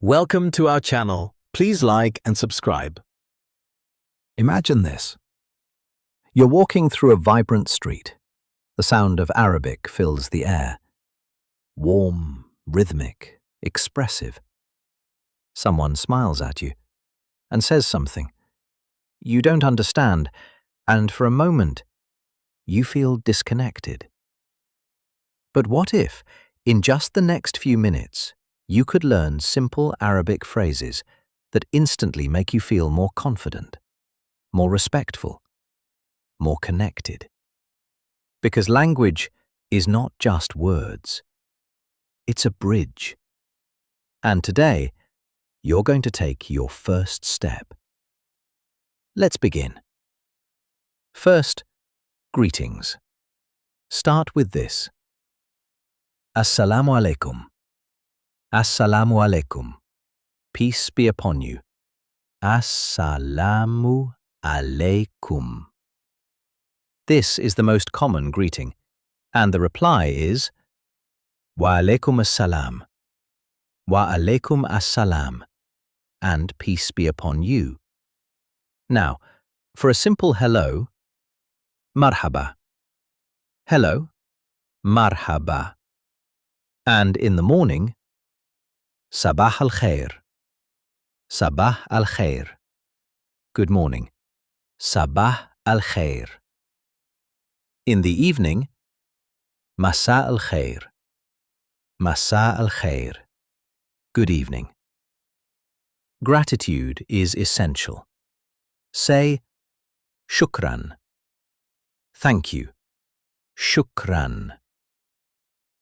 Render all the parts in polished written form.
Welcome to our channel. Please like and subscribe. Imagine this. You're walking through a vibrant street. The sound of Arabic fills the air. Warm, rhythmic, expressive. Someone smiles at you and says something. You don't understand, and for a moment, you feel disconnected. But what if, in just the next few minutes, you could learn simple Arabic phrases that instantly make you feel more confident, more respectful, more connected? Because language is not just words. It's a bridge. And today, you're going to take your first step. Let's begin. First, greetings. Start with this. Assalamu alaikum. Assalamu alaikum. Peace be upon you. Assalamu alaikum. This is the most common greeting, and the reply is Wa alaikum assalam. Wa alaikum assalam. And peace be upon you. Now, for a simple hello, marhaba. Hello, marhaba. And in the morning, sabah al-khair. Sabah al-khair. Good morning. Sabah al-khair. In the evening, masa al-khair. Masa al-khair. Good evening. Gratitude is essential. Say, shukran. Thank you. Shukran.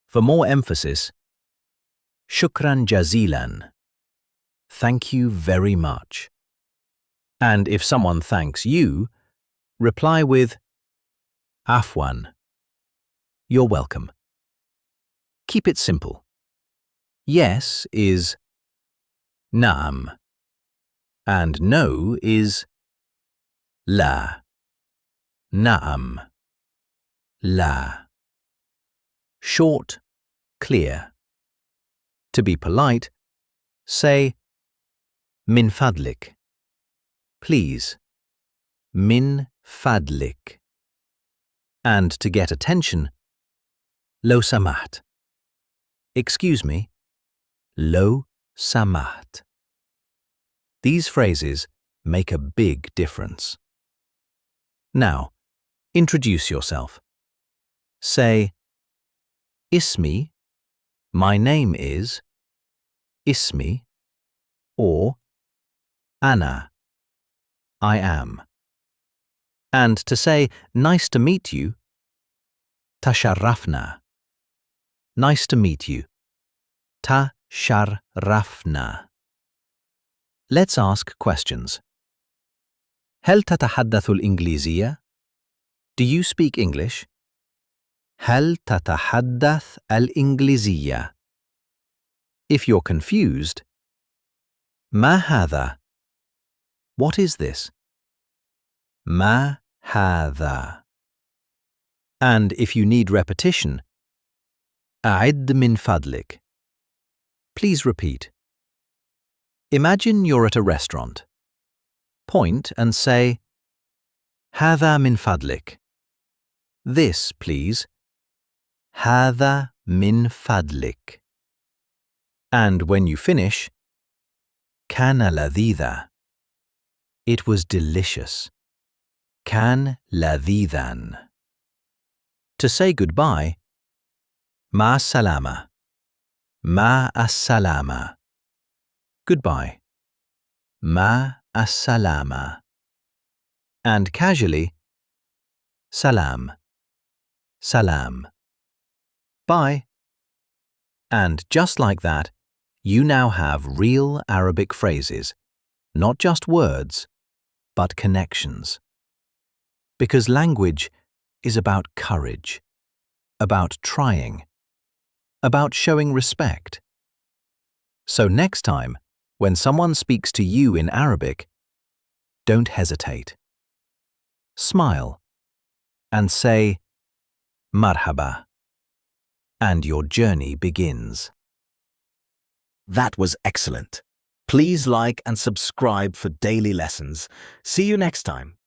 For more emphasis, shukran jazilan. Thank you very much. And if someone thanks you, reply with afwan. You're welcome. Keep it simple. Yes is naam, and no is la. Naam. La. Short, clear. To be polite, say min fadlik. Please. Min fadlik. And to get attention, lo samaht. Excuse me, lo samaht. These phrases make a big difference. Now, introduce yourself. Say, Ismi, my name is, Ismi, or Ana, I am. And to say, nice to meet you, tasharrafna. Nice to meet you, tasharrafna. Let's ask questions. هل تتحدث الإنجليزية? Do you speak English? هل تتحدث الإنجليزية? If you're confused, ما هذا? What is this? ما هذا. And if you need repetition, أعد من فضلك. Please repeat. Imagine you're at a restaurant. Point and say, هذا من فضلك. This, please. هذا من فضلك. And when you finish, كان لذيذا. It was delicious. كان لذيذا. To say goodbye, مع السلامة. مع السلامة. Goodbye. مع السلامة. And casually, salam. Salam. Bye. And just like that, you now have real Arabic phrases, not just words, but connections. Because language is about courage, about trying, about showing respect. So next time, when someone speaks to you in Arabic, don't hesitate. Smile and say, marhaba. And your journey begins. That was excellent. Please like and subscribe for daily lessons. See you next time.